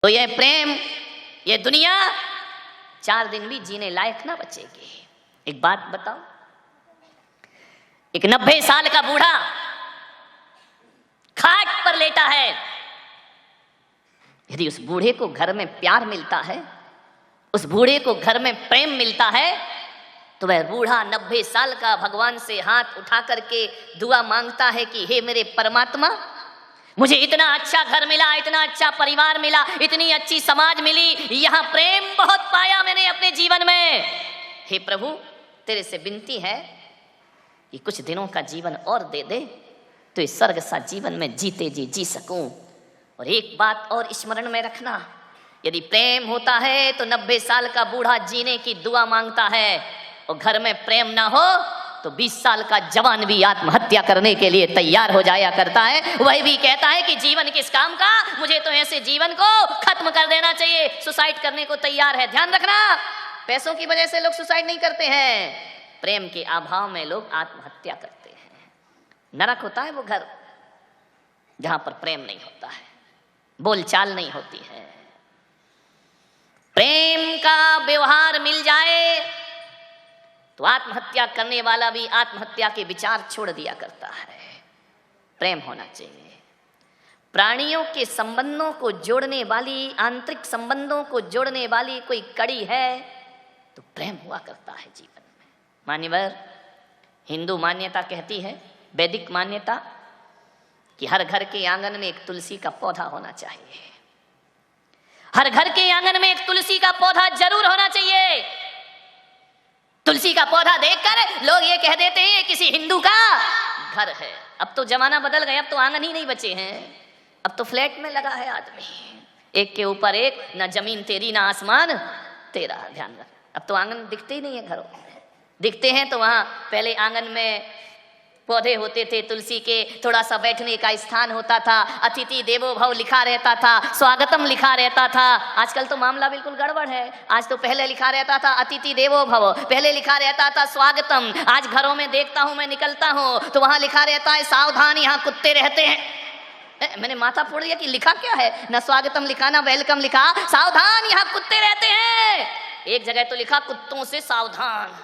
तो ये प्रेम, ये दुनिया 4 दिन भी जीने लायक ना बचेगी। एक बात बताओ, एक 90 साल का बूढ़ा खाट पर लेटा है, यदि उस बूढ़े को घर में प्यार मिलता है, उस बूढ़े को घर में प्रेम मिलता है, तो वह बूढ़ा 90 साल का भगवान से हाथ उठा करके दुआ मांगता है कि हे मेरे परमात्मा, मुझे इतना अच्छा घर मिला, इतना अच्छा परिवार मिला, इतनी अच्छी समाज मिली, यहाँ प्रेम बहुत पाया मैंने अपने जीवन में। हे प्रभु, तेरे से विनती है कि कुछ दिनों का जीवन और दे दे, तो इस स्वर्ग सा जीवन में जीते जी सकूं। और एक बात और स्मरण में रखना, यदि प्रेम होता है तो 90 साल का बूढ़ा जीने की दुआ मांगता है, और घर में प्रेम ना हो तो 20 साल का जवान भी आत्महत्या करने के लिए तैयार हो जाया करता है। वही भी कहता है कि जीवन किस काम का, मुझे तो ऐसे जीवन को खत्म कर देना चाहिए, सुसाइड करने को तैयार है। ध्यान रखना, पैसों की वजह से लोग सुसाइड नहीं करते हैं, प्रेम के अभाव में लोग आत्महत्या करते हैं। नरक होता है वो घर जहां पर प्रेम नहीं होता है, बोलचाल नहीं होती है। प्रेम का व्यवहार मिल जाए तो आत्महत्या करने वाला भी आत्महत्या के विचार छोड़ दिया करता है। प्रेम होना चाहिए। प्राणियों के संबंधों को जोड़ने वाली, आंतरिक संबंधों को जोड़ने वाली कोई कड़ी है तो प्रेम हुआ करता है जीवन में। मान्यवर, हिंदू मान्यता कहती है, वैदिक मान्यता, कि हर घर के आंगन में एक तुलसी का पौधा होना चाहिए। हर घर के आंगन में एक तुलसी का पौधा जरूर होना चाहिए। तुलसी का पौधा देखकर लोग ये कह देते हैं किसी हिंदू का घर है। अब तो जमाना बदल गया, अब तो आंगन ही नहीं बचे हैं, अब तो फ्लैट में लगा है आदमी, एक के ऊपर एक, ना जमीन तेरी ना आसमान तेरा। ध्यान रख, अब तो आंगन दिखते ही नहीं है घरों में। दिखते हैं तो वहां पहले आंगन में पौधे होते थे तुलसी के, थोड़ा सा बैठने का स्थान होता था, अतिथि देवो भव लिखा रहता था, स्वागतम लिखा रहता था। आजकल तो मामला बिल्कुल गड़बड़ है। आज तो पहले लिखा रहता था अतिथि देवो भव, पहले लिखा रहता था स्वागतम। आज घरों में देखता हूं, मैं निकलता हूं तो वहां लिखा रहता है सावधान यहाँ कुत्ते रहते हैं। मैंने माथा फोड़ दिया कि लिखा क्या है, ना स्वागतम लिखा ना वेलकम लिखा, सावधान यहाँ कुत्ते रहते हैं। एक जगह तो लिखा कुत्तों से सावधान।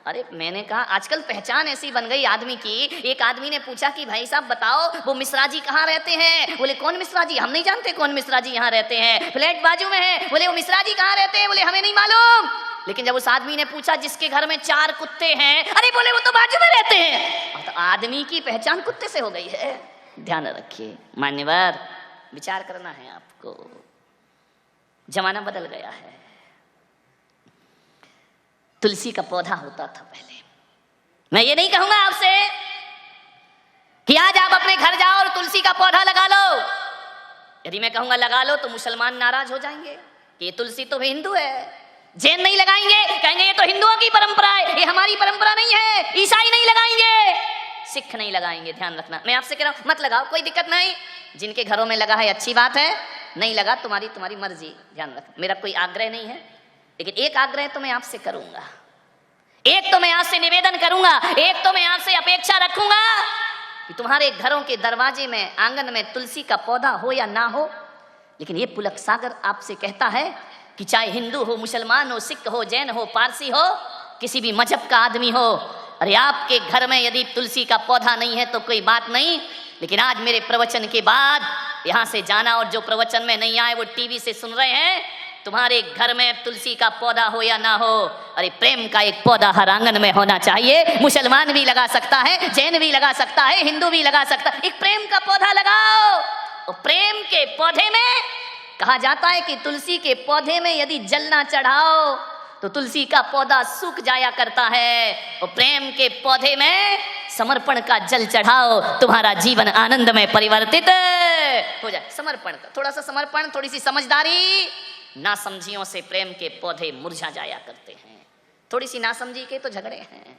अरे मैंने कहा आजकल पहचान ऐसी बन गई आदमी की। एक आदमी ने पूछा कि भाई साहब बताओ वो मिश्रा जी कहाँ रहते हैं? बोले कौन मिश्रा जी? हम नहीं जानते कौन मिश्रा जी यहाँ रहते हैं, फ्लैट बाजू में है। बोले वो मिश्रा जी कहाँ रहते हैं? बोले हमें नहीं मालूम। लेकिन जब उस आदमी ने पूछा जिसके घर में 4 कुत्ते हैं, अरे बोले वो तो बाजू में रहते हैं। तो आदमी की पहचान कुत्ते से हो गई है। ध्यान रखिए मान्यवर, विचार करना है आपको, जमाना बदल गया है। तुलसी का पौधा होता था पहले। मैं ये नहीं कहूंगा आपसे कि आज आप अपने घर जाओ और तुलसी का पौधा लगा लो। यदि मैं कहूंगा लगा लो तो मुसलमान नाराज हो जाएंगे कि ये तुलसी तो हिंदू है। जैन नहीं लगाएंगे, कहेंगे ये तो हिंदुओं की परंपरा है, ये हमारी परंपरा नहीं है। ईसाई नहीं लगाएंगे, सिख नहीं लगाएंगे। ध्यान रखना, मैं आपसे कह रहा हूं मत लगाओ, कोई दिक्कत नहीं। जिनके घरों में लगा है अच्छी बात है, नहीं लगा तुम्हारी मर्जी। ध्यान रखना, मेरा कोई आग्रह नहीं है, लेकिन एक आग्रह तो मैं आपसे करूंगा, एक तो मैं आपसे निवेदन करूंगा, एक तो मैं आपसे अपेक्षा रखूंगा कि तुम्हारे घरों के दरवाजे में, आंगन में तुलसी का पौधा हो या ना हो, लेकिन ये पुलक सागर आपसे कहता है कि चाहे हिंदू हो, मुसलमान हो, सिख हो, जैन हो, पारसी हो, किसी भी मजहब का आदमी हो, अरे आपके घर में यदि तुलसी का पौधा नहीं है तो कोई बात नहीं, लेकिन आज मेरे प्रवचन के बाद यहां से जाना, और जो प्रवचन में नहीं आए वो टीवी से सुन रहे हैं, तुम्हारे घर में तुलसी का पौधा हो या ना हो, अरे प्रेम का एक पौधा हर आंगन में होना चाहिए। मुसलमान भी लगा सकता है, जैन भी लगा सकता है, हिंदू भी लगा सकता है। एक प्रेम का पौधा लगाओ। और प्रेम के पौधे में कहा जाता है कि तुलसी के पौधे में यदि जल ना चढ़ाओ तो तुलसी का पौधा सूख जाया करता है। और प्रेम के पौधे में समर्पण का जल चढ़ाओ, तुम्हारा जीवन आनंद में परिवर्तित हो जाए। समर्पण का थोड़ा सा समर्पण, थोड़ी सी समझदारी, नासमझियों से प्रेम के पौधे मुरझा जाया करते हैं। थोड़ी सी नासमझी के तो झगड़े हैं,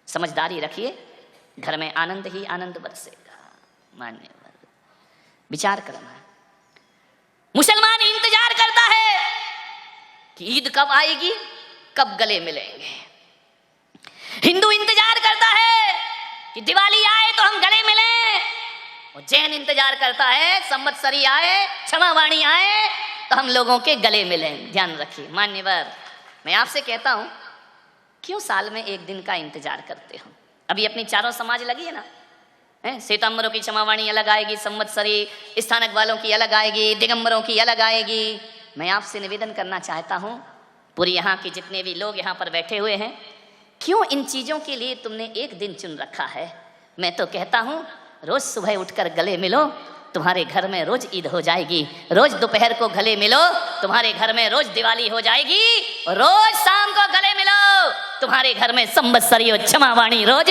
समझदारी रखिए, घर में आनंद ही आनंद बरसेगा। मान्यवर, विचार करना। मुसलमान इंतजार करता है कि ईद कब आएगी, कब गले मिलेंगे। हिंदू इंतजार करता है कि दिवाली आए तो हम गले मिलें, और जैन इंतजार करता है संवत्सरी आए, क्षमावाणी आए, तो हम लोगों के गले मिलें। ध्यान रखिए मान्यवर, मैं आपसे कहता हूं, क्यों साल में एक दिन का इंतजार करते हो? अभी अपनी चारों समाज लगी है ना, श्वेतांबरों की क्षमावाणी अलग आएगी, संवत्सरी स्थानक वालों की अलग आएगी, दिगंबरों की अलग आएगी। मैं आपसे निवेदन करना चाहता हूं, पूरी यहाँ के जितने भी लोग यहाँ पर बैठे हुए हैं, क्यों इन चीजों के लिए तुमने एक दिन चुन रखा है? मैं तो कहता हूं, रोज सुबह उठकर गले मिलो, तुम्हारे घर में रोज ईद हो जाएगी। रोज दोपहर को गले मिलो, तुम्हारे घर में रोज दिवाली हो जाएगी। रोज शाम को गले मिलो, तुम्हारे घर में संवत्सरी और क्षमावाणी रोज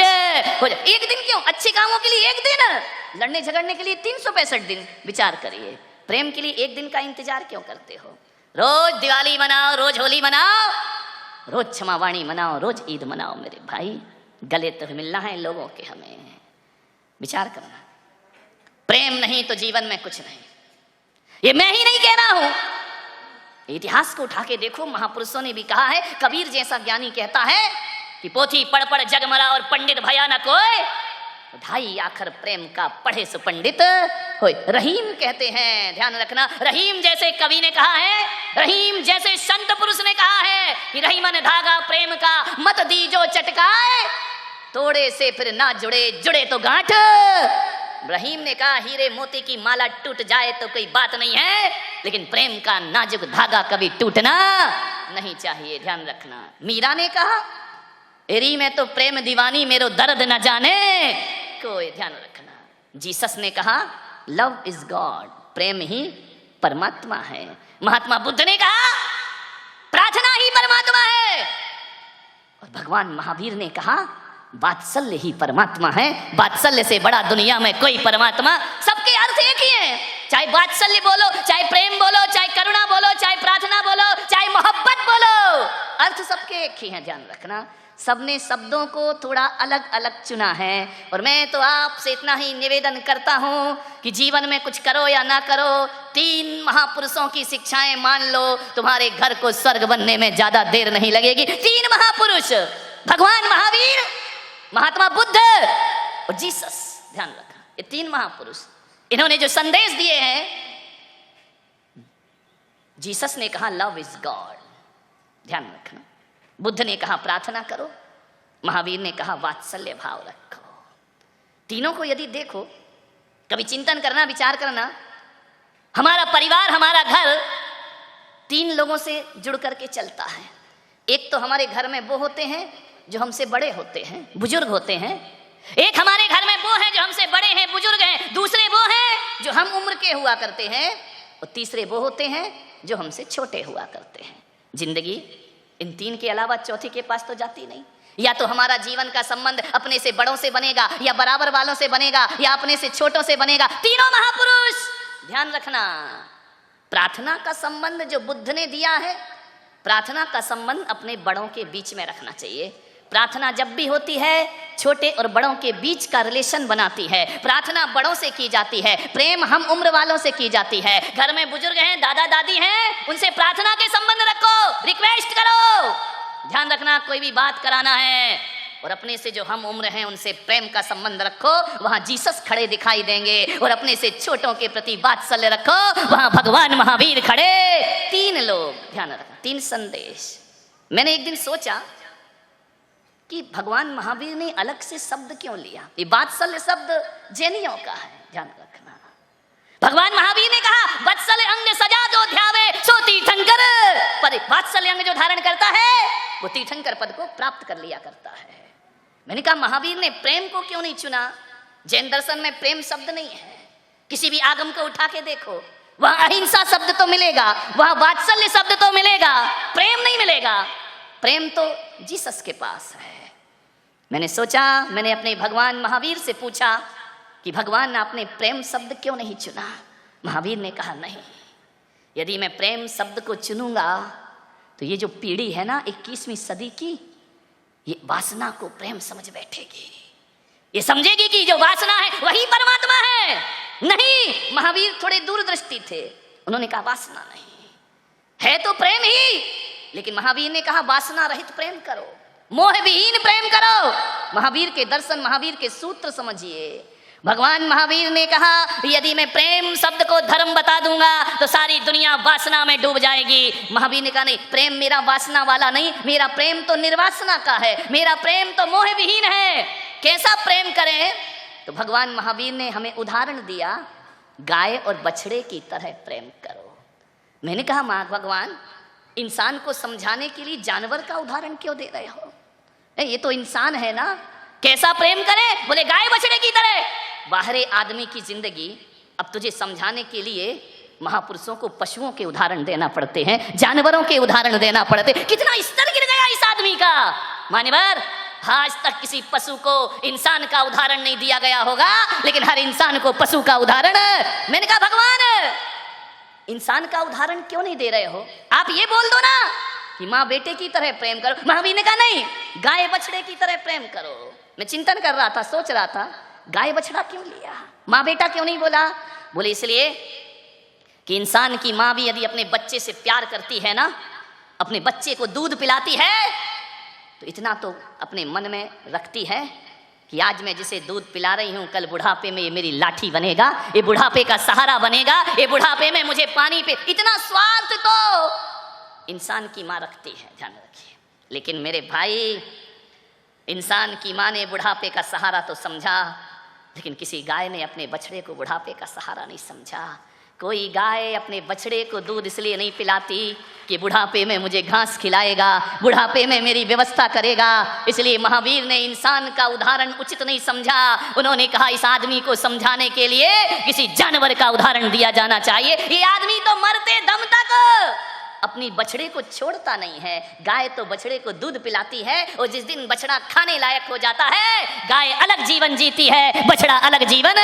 हो जाए। एक दिन क्यों? अच्छे कामों के लिए एक दिन, लड़ने झगड़ने के लिए 365 दिन। विचार करिए, प्रेम के लिए एक दिन का इंतजार क्यों करते हो? रोज दिवाली मनाओ, रोज होली मनाओ, रोज क्षमावाणी मनाओ, रोज ईद मनाओ। मेरे भाई, गले तो मिलना है लोगों के हमें। विचार करना, प्रेम नहीं तो जीवन में कुछ नहीं। ये मैं ही नहीं कह रहा हूं, इतिहास को उठा के देखो, महापुरुषों ने भी कहा है। कबीर जैसा ज्ञानी कहता है कि पोथी पढ़ पढ़ जगमरा और पंडित भया न कोई, ढाई आखर प्रेम का पढ़े सो पंडित होय। रहीम कहते हैं, ध्यान रखना, रहीम जैसे कवि ने कहा है, रहीम जैसे संत पुरुष ने कहा है कि रहीमन धागा प्रेम का मत दीजो चटकाए, तोड़े से फिर ना जुड़े, जुड़े तो गांठ। रहीम ने कहा हीरे मोती की माला टूट जाए तो कोई बात नहीं है, लेकिन प्रेम का नाजुक धागा कभी टूटना नहीं चाहिए। ध्यान रखना। मीरा ने कहा एरी में तो प्रेम दीवानी मेरो दर्द न जाने कोई। ध्यान रखना। जीसस ने कहा लव इज गॉड, प्रेम ही परमात्मा है। महात्मा बुद्ध ने कहा प्रार्थना ही परमात्मा है। और भगवान महावीर ने कहा वात्सल्य ही परमात्मा है। वात्सल्य से बड़ा दुनिया में कोई परमात्मा, सबके अर्थ एक ही है। चाहे वात्सल्य बोलो, चाहे प्रेम बोलो, चाहे करुणा बोलो, चाहे प्रार्थना बोलो, चाहे मोहब्बत बोलो, अर्थ सबके एक ही हैं। ध्यान रखना। सबने शब्दों को थोड़ा अलग अलग चुना है। और मैं तो आपसे इतना ही निवेदन करता हूं कि जीवन में कुछ करो या ना करो, 3 महापुरुषों की शिक्षाएं मान लो, तुम्हारे घर को स्वर्ग बनने में ज्यादा देर नहीं लगेगी। 3 महापुरुष, भगवान महावीर, महात्मा बुद्ध और जीसस। ध्यान रखना, ये 3 महापुरुष, इन्होंने जो संदेश दिए हैं। जीसस ने कहा लव इज गॉड, ध्यान रखना। बुद्ध ने कहा प्रार्थना करो, महावीर ने कहा वात्सल्य भाव रखो। तीनों को यदि देखो, कभी चिंतन करना, विचार करना, हमारा परिवार, हमारा घर 3 लोगों से जुड़ करके चलता है। एक तो हमारे घर में वो होते हैं जो हमसे बड़े होते हैं, बुजुर्ग होते हैं। एक हमारे घर में वो हैं जो हमसे बड़े हैं, बुजुर्ग हैं। दूसरे वो हैं जो हम उम्र के हुआ करते हैं। और तीसरे वो होते हैं जो हमसे छोटे हुआ करते हैं। जिंदगी इन 3 के अलावा चौथी के पास तो जाती नहीं। या तो हमारा जीवन का संबंध अपने से बड़ों से बनेगा, या बराबर वालों से बनेगा, या अपने से छोटों से बनेगा। तीनों महापुरुष, ध्यान रखना। प्रार्थना का संबंध जो बुद्ध ने दिया है, प्रार्थना का संबंध अपने बड़ों के बीच में रखना चाहिए। प्रार्थना जब भी होती है, छोटे और बड़ों के बीच का रिलेशन बनाती है। प्रार्थना बड़ों से की जाती है, प्रेम हम उम्र वालों से की जाती है। घर में बुजुर्ग हैं, दादा दादी हैं, उनसे प्रार्थना के संबंध रखो, रिक्वेस्ट करो। ध्यान रखना, कोई भी बात कराना है और अपने से जो हम उम्र हैं उनसे प्रेम का संबंध रखो, वहां जीसस खड़े दिखाई देंगे। और अपने से छोटों के प्रति वात्सल्य रखो, वहां भगवान महावीर खड़े। 3 लोग, ध्यान रखना, 3 संदेश। मैंने एक दिन सोचा कि भगवान महावीर ने अलग से शब्द क्यों लिया। ये वात्सल्य शब्द जैनियों का है, ध्यान रखना। भगवान महावीर ने कहा वत्सल अंग सजा दो ध्यावे सो तीर्थंकर। पर वात्सल्य अंग जो धारण करता है वो तीर्थंकर पद को प्राप्त कर लिया करता है। मैंने कहा महावीर ने प्रेम को क्यों नहीं चुना? जैन दर्शन में प्रेम शब्द नहीं है। किसी भी आगम को उठा के देखो, वहां अहिंसा शब्द तो मिलेगा, वहां वात्सल्य शब्द तो मिलेगा, प्रेम नहीं मिलेगा। प्रेम तो जीसस के पास है। मैंने सोचा, मैंने अपने भगवान महावीर से पूछा कि भगवान आपने प्रेम शब्द क्यों नहीं चुना? महावीर ने कहा नहीं, यदि मैं प्रेम शब्द को चुनूंगा तो ये जो पीढ़ी है ना 21वीं सदी की, ये वासना को प्रेम समझ बैठेगी। ये समझेगी कि जो वासना है वही परमात्मा है। नहीं, महावीर थोड़े दूरदृष्टि थे। उन्होंने कहा वासना नहीं है तो प्रेम ही। लेकिन महावीर ने कहा वासना रहित प्रेम करो, मोह विहीन प्रेम करो। महावीर के दर्शन, महावीर के सूत्र समझिए। भगवान महावीर ने कहा यदि मैं प्रेम शब्द को धर्म बता दूंगा तो सारी दुनिया वासना में डूब जाएगी। महावीर ने कहा नहीं, प्रेम मेरा वासना वाला नहीं, मेरा प्रेम तो निर्वासना का है, मेरा प्रेम तो मोह विहीन है। कैसा प्रेम करें? तो भगवान महावीर ने हमें उदाहरण दिया, गाय और बछड़े की तरह प्रेम करो। मैंने कहा मां भगवान, इंसान को समझाने के लिए जानवर का उदाहरण क्यों दे रहे हो? ये तो इंसान है ना, कैसा प्रेम करें? बोले गाय बछड़े की तरह। बाहरी आदमी की जिंदगी अब तुझे समझाने के लिए महापुरुषों को पशुओं के उदाहरण देना पड़ते हैं, जानवरों के उदाहरण देना पड़ते। कितना स्तर गिर गया इस आदमी का। मान्यवर, आज तक किसी पशु को इंसान का उदाहरण नहीं दिया गया होगा, लेकिन हर इंसान को पशु का उदाहरण। मैंने कहा भगवान, इंसान का उदाहरण क्यों नहीं दे रहे हो? आप ये बोल दो ना कि माँ बेटे की तरह प्रेम करो। महावीर ने कहा नहीं, गाय बछड़े की तरह प्रेम करो। मैं चिंतन कर रहा था, सोच रहा था गाय बछड़ा क्यों लिया, माँ बेटा क्यों नहीं बोला? बोले इसलिए कि इंसान की माँ भी यदि अपने बच्चे से प्यार करती है ना, अपने बच्चे को दूध पिलाती है, तो इतना तो अपने मन में रखती है कि आज मैं जिसे दूध पिला रही हूं, कल बुढ़ापे में ये मेरी लाठी बनेगा, ये बुढ़ापे का सहारा बनेगा, ये बुढ़ापे में मुझे पानी पे। इतना स्वार्थ तो इंसान की माँ रखती है, ध्यान रखिए। लेकिन मेरे भाई, इंसान की माँ ने बुढ़ापे का सहारा तो समझा, लेकिन किसी गाय ने अपने बछड़े को बुढ़ापे का सहारा नहीं समझा। कोई गाय अपने बछड़े को दूध इसलिए नहीं पिलाती कि बुढ़ापे में मुझे घास खिलाएगा, बुढ़ापे में मेरी व्यवस्था करेगा। इसलिए महावीर ने इंसान का उदाहरण उचित नहीं समझा। उन्होंने कहा इस आदमी को समझाने के लिए किसी जानवर का उदाहरण दिया जाना चाहिए। ये आदमी तो मरते दम तक अपनी बछड़े को छोड़ता नहीं है। गाय तो बछड़े को दूध पिलाती है, और जिस दिन बछड़ा खाने लायक हो जाता है, गाय अलग जीवन जीती है, बछड़ा अलग जीवन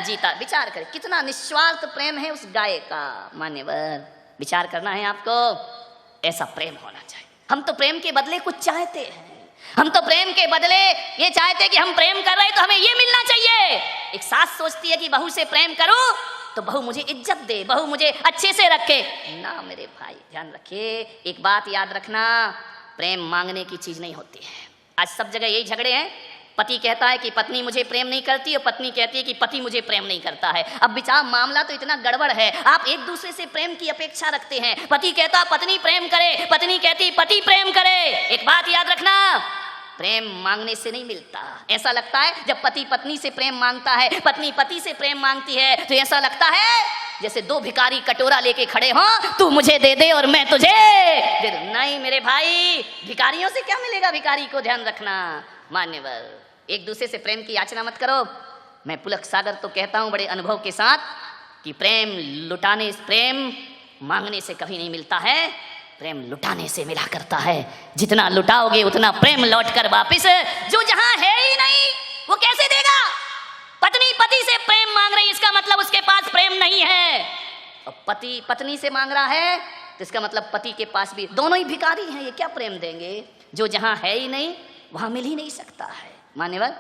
जीता। विचार करें कितना निस्वार्थ प्रेम है उस गाय का। मान्यवर, विचार करना है आपको, ऐसा प्रेम होना चाहिए। हम तो प्रेम के बदले कुछ चाहते हैं, हम तो प्रेम के बदले ये चाहते कि हम प्रेम कर रहे हैं तो हमें ये मिलना चाहिए। एक सास सोचती है कि बहू से प्रेम करूं तो बहू मुझे इज्जत दे, बहू मुझे अच्छे से रखे ना। मेरे भाई ध्यान रखिए, एक बात याद रखना, प्रेम मांगने की चीज नहीं होती है। आज सब जगह यही झगड़े हैं। पति कहता है कि पत्नी मुझे प्रेम नहीं करती, और पत्नी कहती है कि पति मुझे प्रेम नहीं करता है। अब विचार मामला तो इतना गड़बड़ है, आप एक दूसरे से प्रेम की अपेक्षा रखते हैं। पति कहता पत्नी प्रेम करे, पत्नी कहती पति प्रेम करे। एक बात याद रखना, प्रेम मांगने से नहीं मिलता। ऐसा लगता है जब पति पत्नी से प्रेम मांगता है, पत्नी पति से प्रेम मांगती है, तो ऐसा लगता है जैसे दो भिखारी कटोरा लेके खड़े हों, तू मुझे दे दे और मैं तुझे दे दूं। नहीं मेरे भाई, भिखारियों से क्या मिलेगा भिखारी को, ध्यान रखना। मान्यवर, एक दूसरे से प्रेम की याचना मत करो। मैं पुलक सागर तो कहता हूं बड़े अनुभव के साथ कि प्रेम मांगने से कभी नहीं मिलता है, प्रेम लुटाने से मिला करता है। जितना लुटाओगे उतना प्रेम लौट कर वापिस, जो जहां है ही नहीं वो कैसे देगा? पत्नी पति से प्रेम मांग रही, इसका मतलब उसके पास प्रेम नहीं है। और पति पत्नी से मांग रहा है तो इसका मतलब पति के पास भी, दोनों ही भिखारी हैं, ये क्या प्रेम देंगे? जो जहां है ही नहीं वहां मिल ही नहीं सकता है। मान्यवर,